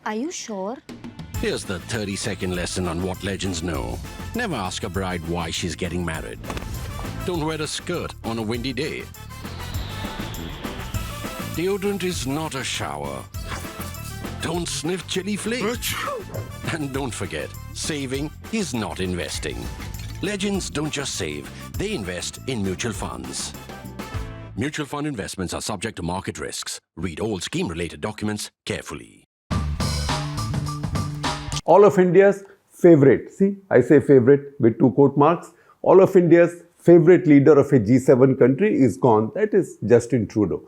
Are you sure? Here's the 30-second lesson on what legends know. Never ask a bride why she's getting married. Don't wear a skirt on a windy day. Deodorant is not a shower. Don't sniff chili flakes. And don't forget, saving is not investing. Legends don't just save, they invest in mutual funds. Mutual fund investments are subject to market risks. Read all scheme-related documents carefully. All of India's favorite, see, I say favorite with 2 quote marks, all of India's favorite leader of a G7 country is gone. That is Justin Trudeau.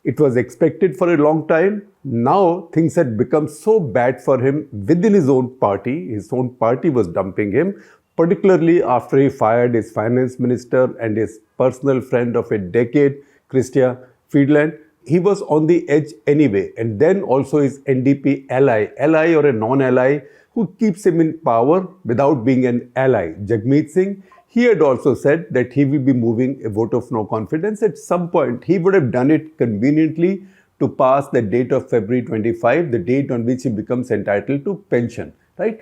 It was expected for a long time. Now things had become so bad for him within his own party. His own party was dumping him, particularly after he fired his finance minister and his personal friend of a decade, Chrystia Freeland. He was on the edge anyway. And then also his NDP ally or a non-ally who keeps him in power without being an ally, Jagmeet Singh. He had also said that he will be moving a vote of no confidence at some point. He would have done it conveniently to pass the date of February 25, the date on which he becomes entitled to pension, right?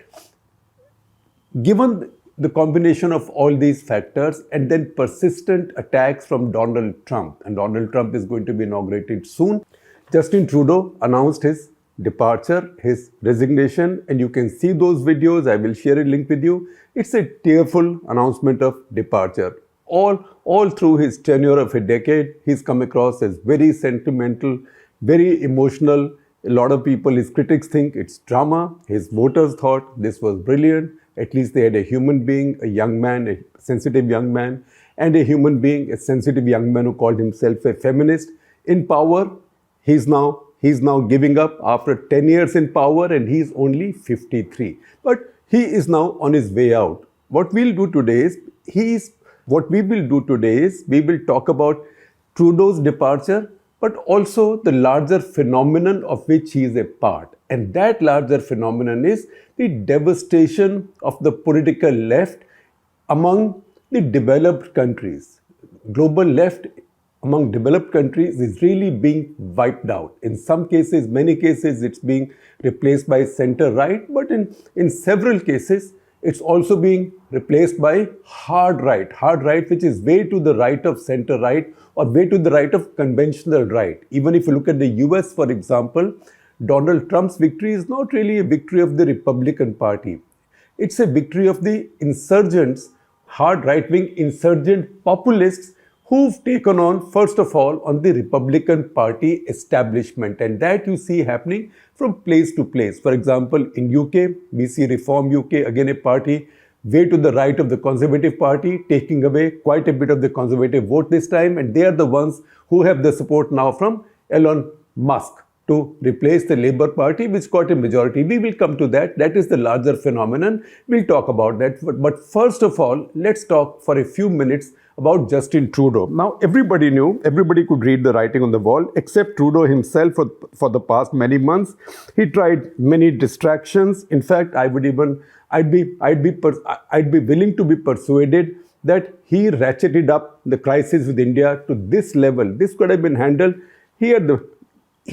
Given the combination of all these factors and then persistent attacks from Donald Trump, and Donald Trump is going to be inaugurated soon, Justin Trudeau announced his departure, his resignation, and you can see those videos. I will share a link with you. It's a tearful announcement of departure. All through his tenure of a decade, he's come across as very sentimental, very emotional. A lot of people, his critics think it's drama. His voters thought this was brilliant. At least they had a human being, a young man, a sensitive young man, and a human being, a sensitive young man who called himself a feminist in power. He's now giving up after 10 years in power, and he's only 53. But he is now on his way out. What we will do today is we will talk about Trudeau's departure, but also the larger phenomenon of which he is a part. And that larger phenomenon is the devastation of the political left among the developed countries. Global left among developed countries is really being wiped out. In some cases, many cases, it's being replaced by center-right, but in several cases, it's also being replaced by hard right, which is way to the right of center-right or way to the right of conventional right. Even if you look at the US, for example, Donald Trump's victory is not really a victory of the Republican Party. It's a victory of the insurgents, hard right-wing insurgent populists who've taken on, first of all, on the Republican Party establishment. And that you see happening from place to place. For example, in UK, we see Reform UK, again a party way to the right of the Conservative Party, taking away quite a bit of the Conservative vote this time. And they are the ones who have the support now from Elon Musk to replace the Labour Party, which got a majority. We will come to that. That is the larger phenomenon. We'll talk about that. But first of all, let's talk for a few minutes about Justin Trudeau. Now, everybody could read the writing on the wall, except Trudeau himself for the past many months. He tried many distractions. In fact, I'd be willing to be persuaded that he ratcheted up the crisis with India to this level. This could have been handled. He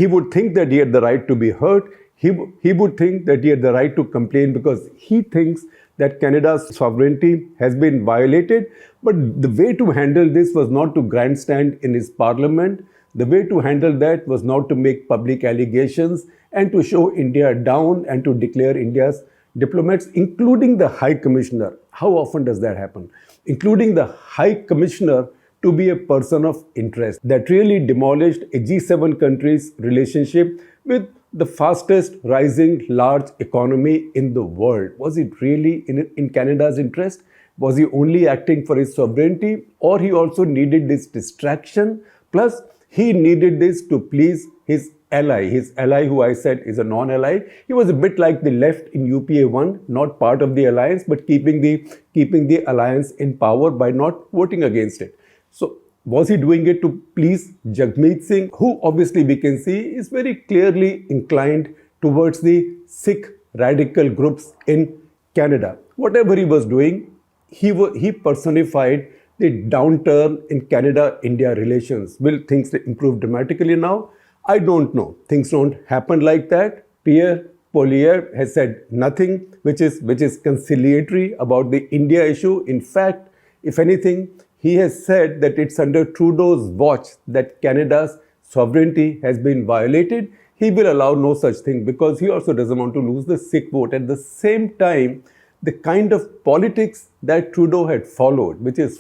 would think that he had the right to be heard. He would think that he had the right to complain because he thinks that Canada's sovereignty has been violated. But the way to handle this was not to grandstand in his parliament. The way to handle that was not to make public allegations and to show India down and to declare India's diplomats, including the High Commissioner. How often does that happen? Including the High Commissioner to be a person of interest. That really demolished a G7 country's relationship with the fastest rising large economy in the world. Was it really in Canada's interest? Was he only acting for his sovereignty, or he also needed this distraction? Plus, he needed this to please his ally who I said is a non-ally. He was a bit like the left in UPA 1, not part of the alliance, but keeping the alliance in power by not voting against it. So, was he doing it to please Jagmeet Singh, who obviously we can see is very clearly inclined towards the Sikh radical groups in Canada? Whatever he was doing, he personified the downturn in Canada-India relations. Will things improve dramatically now? I don't know. Things don't happen like that. Pierre Poilievre has said nothing which is conciliatory about the India issue. In fact, if anything, he has said that it's under Trudeau's watch that Canada's sovereignty has been violated. He will allow no such thing because he also doesn't want to lose the Sikh vote. At the same time, the kind of politics that Trudeau had followed, which is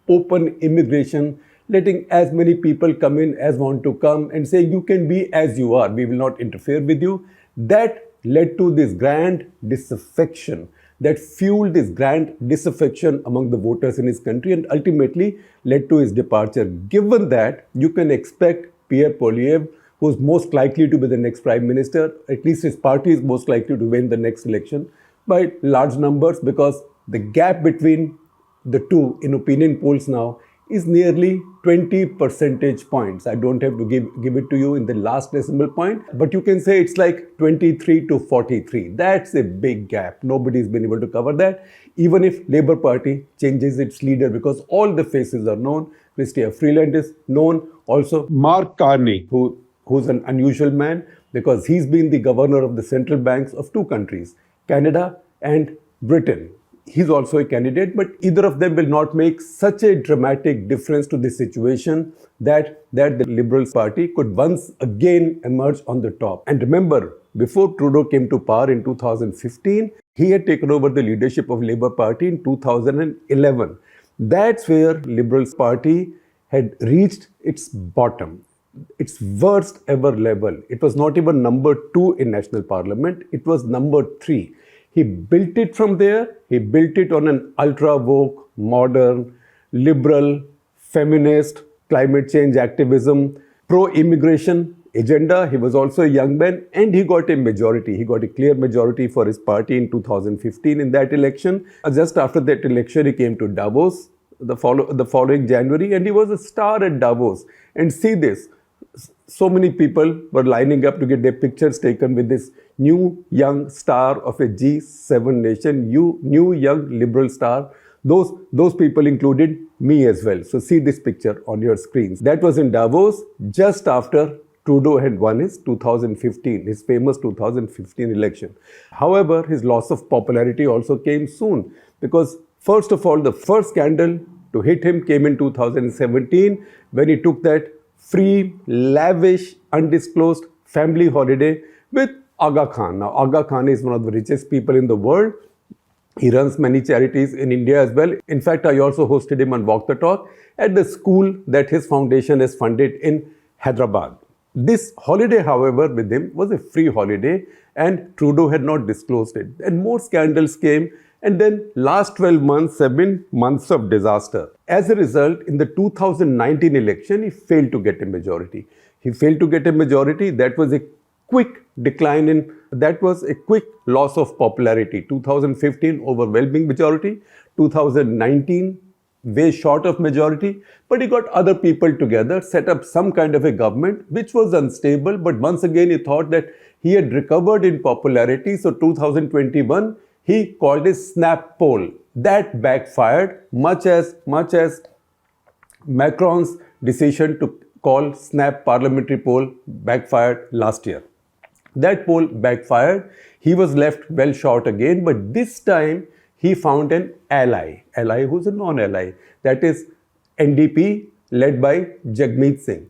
open immigration, letting as many people come in as want to come and say, you can be as you are, we will not interfere with you, that led to this grand disaffection, that fueled this grand disaffection among the voters in his country and ultimately led to his departure. Given that, you can expect Pierre Poilievre, who's most likely to be the next prime minister, at least his party is most likely to win the next election by large numbers, because the gap between the two in opinion polls now is nearly 20 percentage points. I don't have to give it to you in the last decimal point, but you can say it's like 23 to 43. That's a big gap. Nobody's been able to cover that, even if Labour Party changes its leader, because all the faces are known. Chrystia Freeland is known. Also, Mark Carney, who's an unusual man because he's been the governor of the central banks of two countries, Canada and Britain. He's also a candidate, but either of them will not make such a dramatic difference to the situation that the Liberal Party could once again emerge on the top. And remember, before Trudeau came to power in 2015, he had taken over the leadership of Labour Party in 2011. That's where Liberal Party had reached its bottom, its worst ever level. It was not even number 2 in National Parliament, it was number 3. He built it from there. He built it on an ultra-woke, modern, liberal, feminist, climate change activism, pro-immigration agenda. He was also a young man and he got a majority. He got a clear majority for his party in 2015 in that election. Just after that election, he came to Davos the following January and he was a star at Davos. And see this, so many people were lining up to get their pictures taken with this new young star of a G7 nation, new young liberal star. Those people included me as well. So see this picture on your screens. That was in Davos just after Trudeau had won his 2015, his famous 2015 election. However, his loss of popularity also came soon because first of all, the first scandal to hit him came in 2017 when he took that free, lavish, undisclosed family holiday with Aga Khan. Now, Aga Khan is one of the richest people in the world. He runs many charities in India as well. In fact, I also hosted him on Walk the Talk at the school that his foundation has funded in Hyderabad. This holiday, however, with him was a free holiday and Trudeau had not disclosed it. And more scandals came. And then last 12 months have been months of disaster. As a result, in the 2019 election, he failed to get a majority. That was a quick decline that was a quick loss of popularity. 2015, overwhelming majority. 2019, way short of majority. But he got other people together, set up some kind of a government, which was unstable. But once again, he thought that he had recovered in popularity. So 2021, he called a snap poll. That backfired, much as Macron's decision to call snap parliamentary poll backfired last year. That poll backfired. He was left well short again, but this time he found an ally who's a non-ally. That is NDP led by Jagmeet Singh.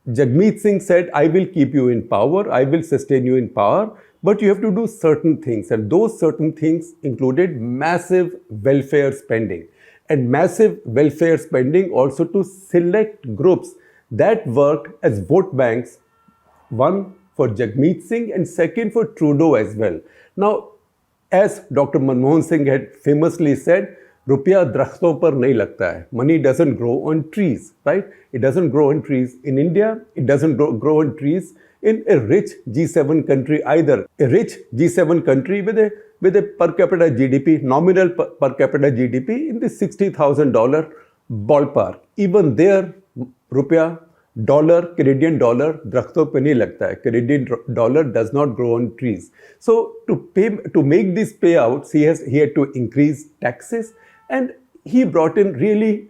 Jagmeet Singh said, I will keep you in power, I will sustain you in power, but you have to do certain things. And those certain things included massive welfare spending. And massive welfare spending also to select groups that worked as vote banks, one for Jagmeet Singh and second for Trudeau as well. Now, as Dr. Manmohan Singh had famously said, रुपया दरख्तों पर नहीं लगता है. Money doesn't grow on trees, right? It doesn't grow on trees in India. It doesn't grow on trees in a rich G7 country either. A rich G7 country with a per capita GDP, nominal per capita GDP in the $60,000 ballpark. Even there, रुपया dollar, Canadian dollar, दरख्तों पे नहीं लगता है. Canadian dollar does not grow on trees. So to make these payouts, he had to increase taxes, and he brought in really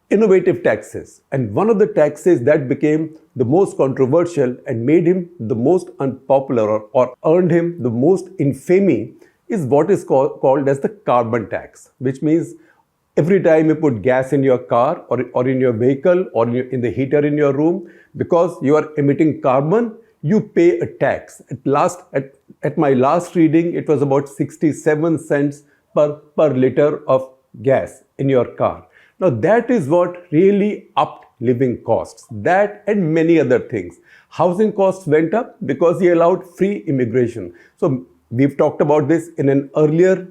innovative taxes. And one of the taxes that became the most controversial and made him the most unpopular or earned him the most infamy is what is called as the carbon tax, which means every time you put gas in your car or in your vehicle or in the heater in your room, because you are emitting carbon, you pay a tax. At my last reading, it was about 67 cents per liter of gas in your car. Now that is what really upped living costs. That and many other things. Housing costs went up because he allowed free immigration. So we've talked about this in an earlier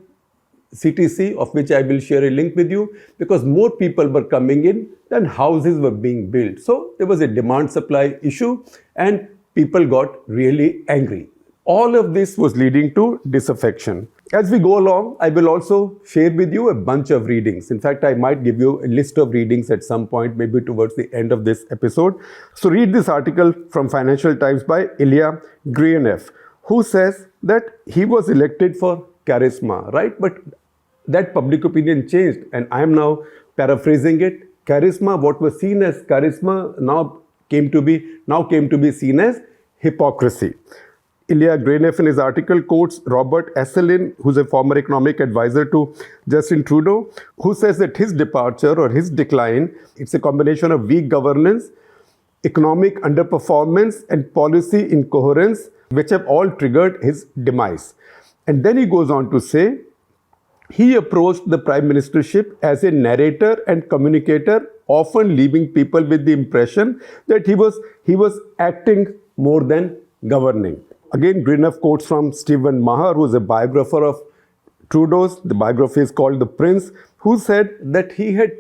CTC, of which I will share a link with you, because more people were coming in than houses were being built. So there was a demand-supply issue and people got really angry. All of this was leading to disaffection. As we go along, I will also share with you a bunch of readings. In fact, I might give you a list of readings at some point, maybe towards the end of this episode. So read this article from Financial Times by Ilya Gruyev, who says that he was elected for charisma, right? But that public opinion changed, and I am now paraphrasing it. Charisma, what was seen as charisma, now came to be seen as hypocrisy. Ilya Gruyev in his article quotes Robert Asselin, who's a former economic advisor to Justin Trudeau, who says that his departure or his decline, it's a combination of weak governance, economic underperformance, and policy incoherence, which have all triggered his demise. And then he goes on to say, he approached the prime ministership as a narrator and communicator, often leaving people with the impression that he was acting more than governing. Again, Gruyev quotes from Stephen Maher, who is a biographer of Trudeau's. The biography is called The Prince, who said that he had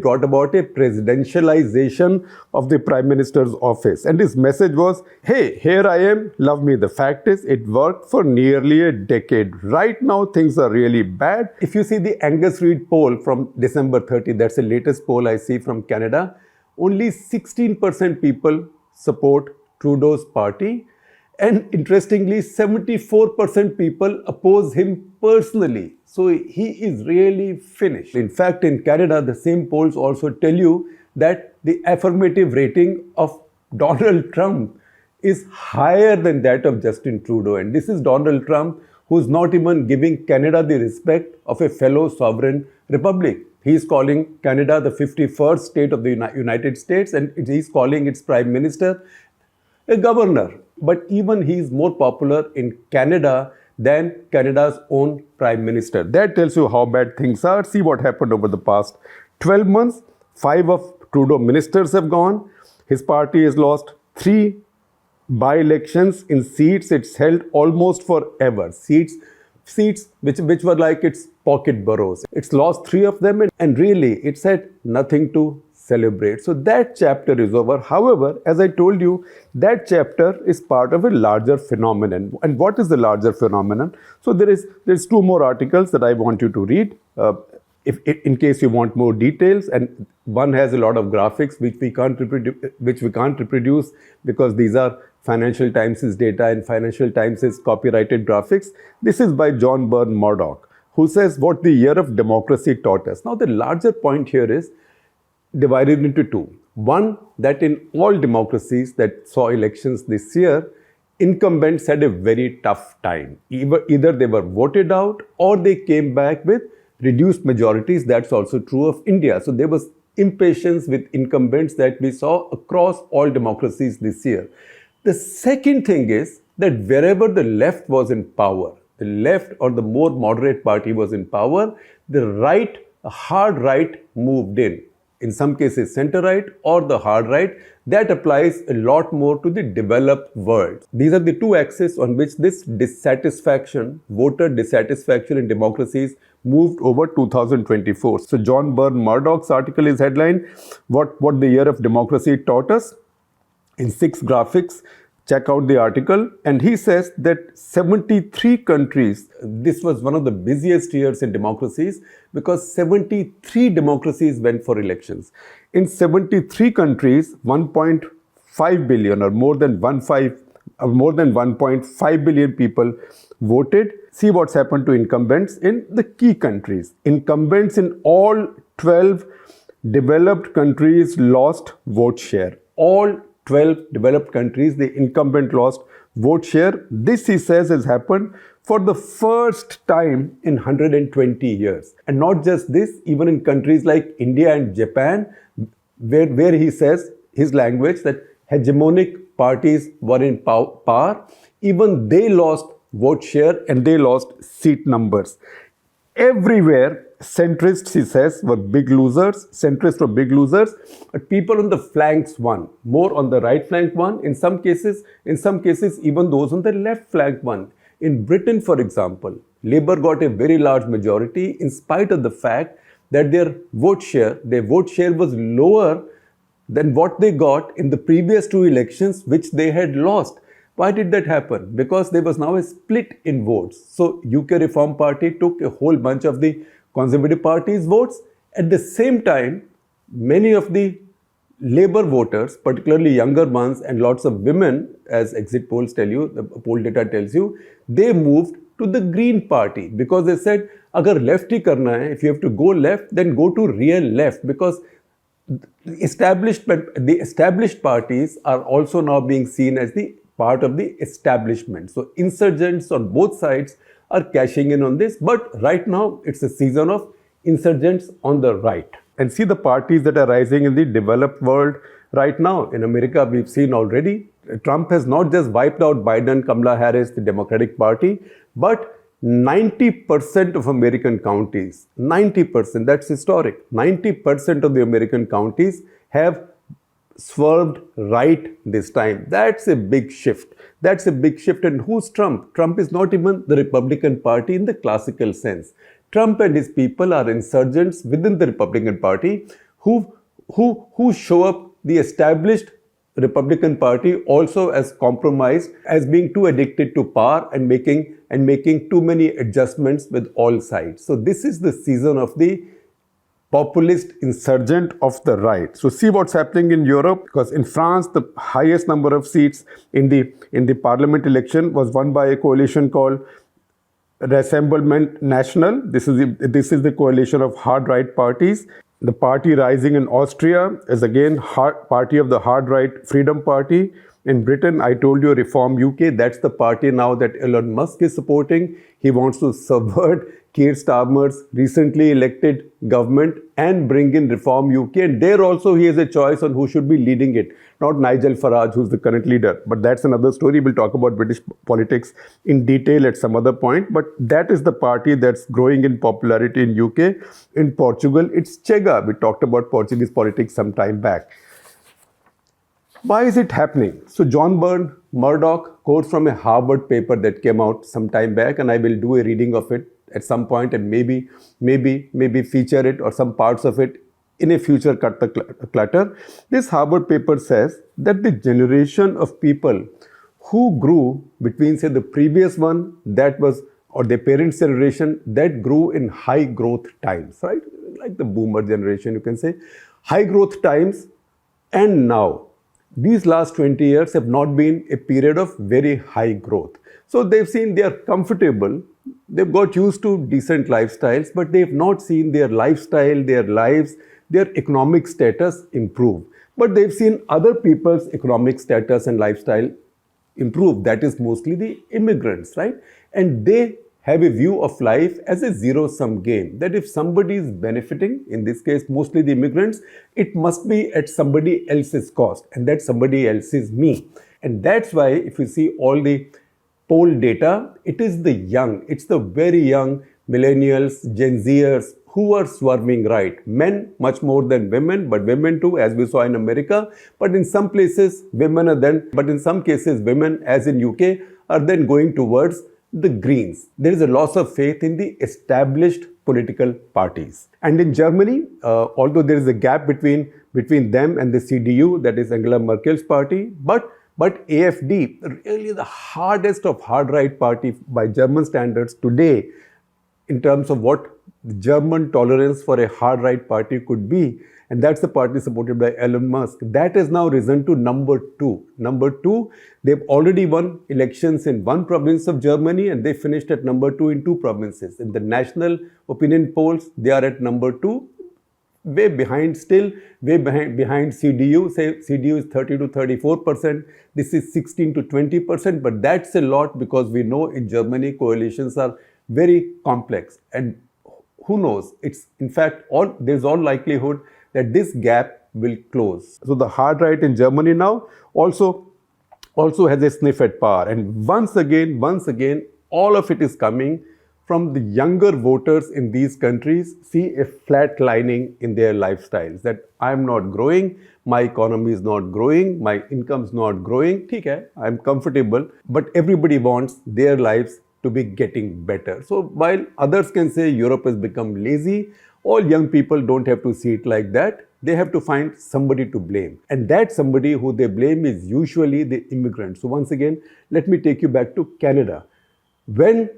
brought about a presidentialization of the Prime Minister's office. And his message was, hey, here I am, love me. The fact is, it worked for nearly a decade. Right now, things are really bad. If you see the Angus Reid poll from December 30, that's the latest poll I see from Canada, only 16% people support Trudeau's party. And interestingly, 74% people oppose him personally. So he is really finished. In fact, in Canada, the same polls also tell you that the affirmative rating of Donald Trump is higher than that of Justin Trudeau. And this is Donald Trump, who's not even giving Canada the respect of a fellow sovereign republic. He's calling Canada the 51st state of the United States, and he's calling its prime minister a governor. But even he's more popular in Canada than Canada's own prime minister. That tells you how bad things are. See what happened over the past 12 months. 5 of Trudeau ministers have gone. His party has lost 3 by-elections in seats it's held almost forever. Seats which were like its pocket boroughs. It's lost 3 of them, and really it's had nothing to celebrate. So that chapter is over. However, as I told you, that chapter is part of a larger phenomenon. And what is the larger phenomenon? So there's 2 more articles that I want you to read, in case you want more details. And one has a lot of graphics which we can't reproduce because these are Financial Times' data and Financial Times' copyrighted graphics. This is by John Byrne Murdoch, who says what the year of democracy taught us. Now the larger point here is divided into 2. One, that in all democracies that saw elections this year, incumbents had a very tough time. Either they were voted out or they came back with reduced majorities. That's also true of India. So there was impatience with incumbents that we saw across all democracies this year. The second thing is that wherever the left was in power, the left or the more moderate party was in power, the right, a hard right moved in. In some cases center-right or the hard right. That applies a lot more to the developed world. These are the 2 axes on which this voter dissatisfaction in democracies moved over 2024. So John Byrne Murdoch's article is headlined, What the Year of Democracy Taught Us, in 6 graphics. Check out the article. And he says that 73 countries, this was one of the busiest years in democracies because 73 democracies went for elections. In 73 countries, 1.5 billion or more than 1.5 billion people voted. See what's happened to incumbents in the key countries. Incumbents in all 12 developed countries lost vote share. All 12 developed countries, the incumbent lost vote share. This, he says, has happened for the first time in 120 years. And not just this, even in countries like India and Japan, where he says, his language, that hegemonic parties were in power, even they lost vote share and they lost seat numbers. Everywhere, centrists, he says, were big losers. Centrists were big losers, but people on the flanks won. More on the right flank won. In some cases, even those on the left flank won. In Britain, for example, Labour got a very large majority in spite of the fact that their vote share was lower than what they got in the previous two elections, which they had lost. Why did that happen? Because there was now a split in votes. So UK Reform Party took a whole bunch of the Conservative Party's votes. At the same time, many of the Labour voters, particularly younger ones and lots of women, as exit polls tell you, the poll data tells you, they moved to the Green Party because they said, agar left hi karna hai, if you have to go left, then go to real left, because the established parties are also now being seen as the part of the establishment. So insurgents on both sides are cashing in on this, but right now it's a season of insurgents on the right. And see the parties that are rising in the developed world right now. In America, we've seen already, Trump has not just wiped out Biden, Kamala Harris, the Democratic Party, but 90% of American counties, 90%, that's historic, 90% of the American counties have swerved right this time. That's a big shift. That's a big shift. And who's Trump? Trump is not even the Republican Party in the classical sense. Trump and his people are insurgents within the Republican Party who show up the established Republican Party also as compromised, as being too addicted to power and making too many adjustments with all sides. So this is the season of the populist insurgent of the right. So see what's happening in Europe, because in France, the highest number of seats in the parliament election was won by a coalition called Rassemblement National. This is the coalition of hard right parties. The party rising in Austria is again party of the hard right Freedom Party. In Britain, I told you Reform UK, that's the party now that Elon Musk is supporting. He wants to subvert Keir Starmer's recently elected government and bring in Reform UK. And there also he has a choice on who should be leading it. Not Nigel Farage, who's the current leader. But that's another story. We'll talk about British politics in detail at some other point. But that is the party that's growing in popularity in UK. In Portugal, it's Chega. We talked about Portuguese politics some time back. Why is it happening? So John Murdoch quotes from a Harvard paper that came out some time back, and I will do a reading of it at some point and maybe feature it or some parts of it in a future Cut the Clutter. This Harvard paper says that the generation of people who grew between, say, the previous one that was, or their parents' generation, that grew in high growth times, right? Like the boomer generation, you can say. High growth times, and now these last 20 years have not been a period of very high growth. So they've seen they are comfortable, they've got used to decent lifestyles, but they've not seen their lifestyle, their lives, their economic status improve. But they've seen other people's economic status and lifestyle improve. That is mostly the immigrants, right? And they have a view of life as a zero-sum game, that if somebody is benefiting, in this case mostly the immigrants, it must be at somebody else's cost, and that somebody else is me. And that's why if you see all the poll data, it is the young, it's the very young millennials, Gen Zers who are swarming right. Men much more than women, but women too, as we saw in America. But in some places, women in some cases, women, as in UK, are then going towards the Greens. There is a loss of faith in the established political parties. And in Germany, although there is a gap between them and the CDU, that is Angela Merkel's party, but AfD, really the hardest of hard right party by German standards today, in terms of what the German tolerance for a hard right party could be, and that's the party supported by Elon Musk. That has now risen to number 2. Number 2, they've already won elections in one province of Germany, and they finished at number 2 in 2 provinces. In the national opinion polls, they are at number 2. way behind still, way behind CDU. Say CDU is 30 to 34%. This is 16 to 20%, but that's a lot because we know in Germany coalitions are very complex. And who knows? It's in fact there's all likelihood that this gap will close. So the hard right in Germany now also has a sniff at power. And once again, all of it is coming from the younger voters in these countries see a flat lining in their lifestyles, that I'm not growing, my economy is not growing, my income's not growing, theek hai, I'm comfortable, but everybody wants their lives to be getting better. So while others can say Europe has become lazy, all young people don't have to see it like that. They have to find somebody to blame. And that somebody who they blame is usually the immigrants. So once again, let me take you back to Canada. When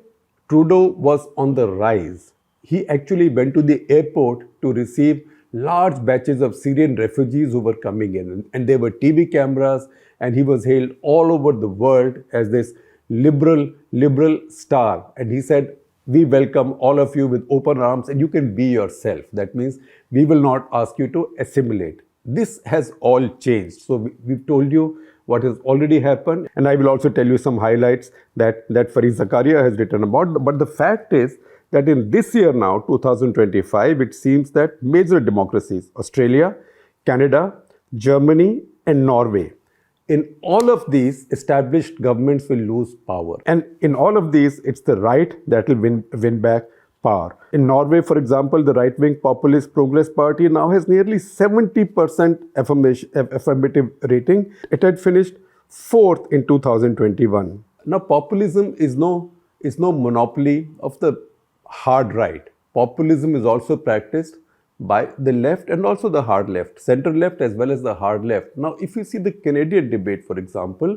Trudeau was on the rise, he actually went to the airport to receive large batches of Syrian refugees who were coming in. And there were TV cameras, and he was hailed all over the world as this liberal star. And he said, we welcome all of you with open arms and you can be yourself. That means we will not ask you to assimilate. This has all changed. So we've told you what has already happened. And I will also tell you some highlights that Fareed Zakaria has written about. But the fact is that in this year now, 2025, it seems that major democracies, Australia, Canada, Germany, and Norway, in all of these, established governments will lose power. And in all of these, it's the right that will win back power. In Norway, for example, the right-wing populist Progress Party now has nearly 70% affirmative rating. It had finished 4th in 2021. Now, populism is no monopoly of the hard right. Populism is also practiced by the left and also the hard left, center left as well as the hard left. Now, if you see the Canadian debate, for example,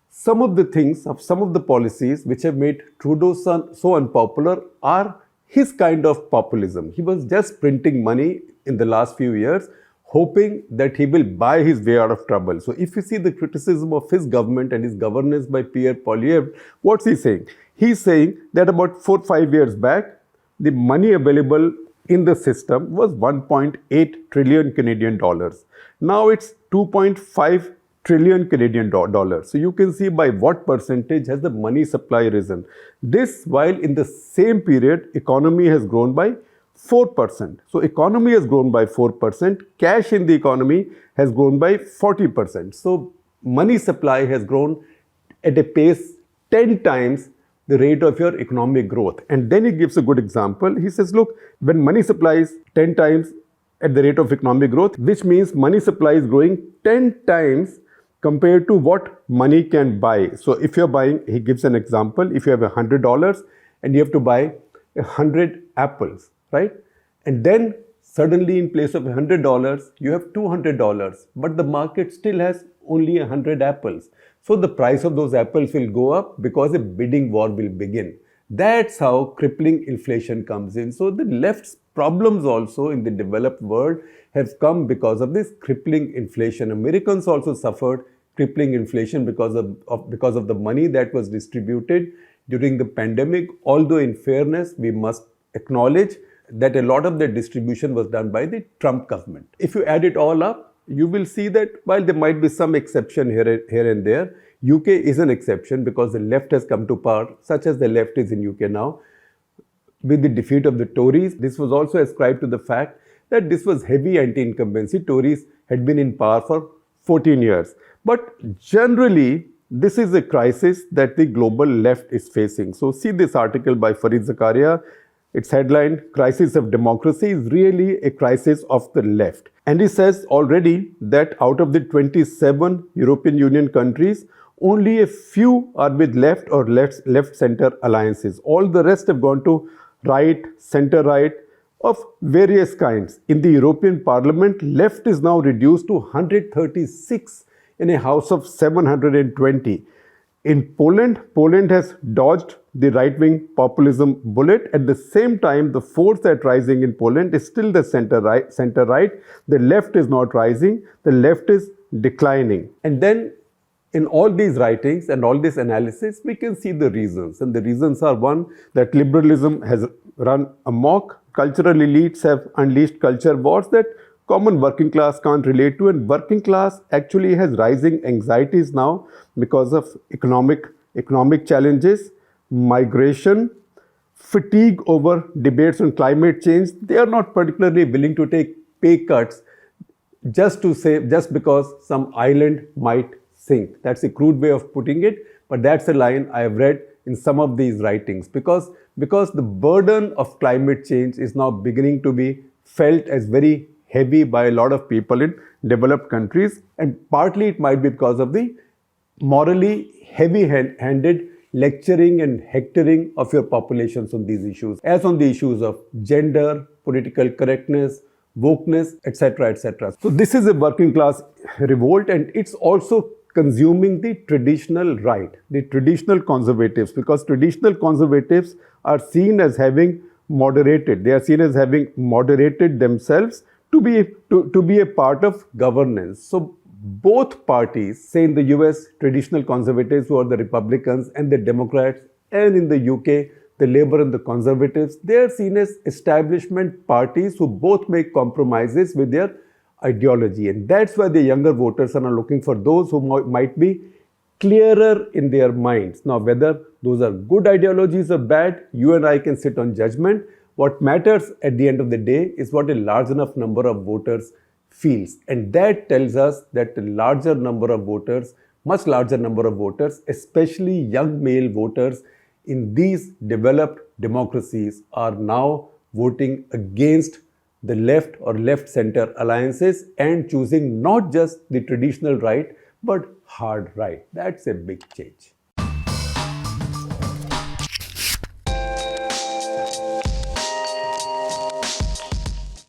some of the things, some of the policies which have made Trudeau so unpopular are his kind of populism. He was just printing money in the last few years, hoping that he will buy his way out of trouble. So if you see the criticism of his government and his governance by Pierre Poilievre, what's he saying? He's saying that about 4 or 5 years back, the money available in the system was 1.8 trillion Canadian dollars. Now it's 2.5 trillion Canadian dollars. So you can see by what percentage has the money supply risen. This while in the same period, economy has grown by 4%. So economy has grown by 4%. Cash in the economy has grown by 40%. So money supply has grown at a pace 10 times the rate of your economic growth. And then he gives a good example. He says, look, when money supply is 10 times at the rate of economic growth, which means money supply is growing 10 times compared to what money can buy. So if you're buying, he gives an example, if you have $100 and you have to buy 100 apples, right? And then suddenly in place of $100, you have $200, but the market still has only 100 apples. So the price of those apples will go up because a bidding war will begin. That's how crippling inflation comes in. So the left's problems also in the developed world have come because of this crippling inflation. Americans also suffered crippling inflation because of the money that was distributed during the pandemic. Although in fairness, we must acknowledge that a lot of the distribution was done by the Trump government. If you add it all up, you will see that while there might be some exception here and there, UK is an exception because the left has come to power, such as the left is in UK now. With the defeat of the Tories, this was also ascribed to the fact that this was heavy anti-incumbency. Tories had been in power for 14 years. But generally, this is a crisis that the global left is facing. So see this article by Fareed Zakaria. Its headline, Crisis of Democracy, is really a crisis of the left. And he says already that out of the 27 European Union countries, only a few are with left or left-center alliances. All the rest have gone to right, center-right, of various kinds. In the European Parliament, left is now reduced to 136 in a house of 720. In Poland has dodged the right-wing populism bullet. At the same time, the force that rising in Poland is still the center-right. The left is not rising. The left is declining. And then in all these writings and all this analysis, we can see the reasons. And the reasons are, one, that liberalism has run amok, cultural elites have unleashed culture wars that common working class can't relate to, and working class actually has rising anxieties now because of economic challenges, migration, fatigue over debates on climate change. They are not particularly willing to take pay cuts just because some island might sink. That's a crude way of putting it, but that's a line I have read in some of these writings, because the burden of climate change is now beginning to be felt as very heavy by a lot of people in developed countries, and partly it might be because of the morally heavy-handed lecturing and hectoring of your populations on these issues, as on the issues of gender, political correctness, wokeness, etc., etc. So this is a working class revolt, and it's also consuming the traditional right, the traditional conservatives, because traditional conservatives are seen as having moderated. They are seen as having moderated themselves to be a part of governance. So both parties, say in the US, traditional conservatives who are the Republicans and the Democrats, and in the UK, the Labour and the Conservatives, they are seen as establishment parties who both make compromises with their ideology. And that's why the younger voters are now looking for those who might be clearer in their minds. Now, whether those are good ideologies or bad, you and I can sit on judgment. What matters at the end of the day is what a large enough number of voters feels. And that tells us that a larger number of voters, much larger number of voters, especially young male voters in these developed democracies, are now voting against the left or left-center alliances and choosing not just the traditional right, but hard right. That's a big change.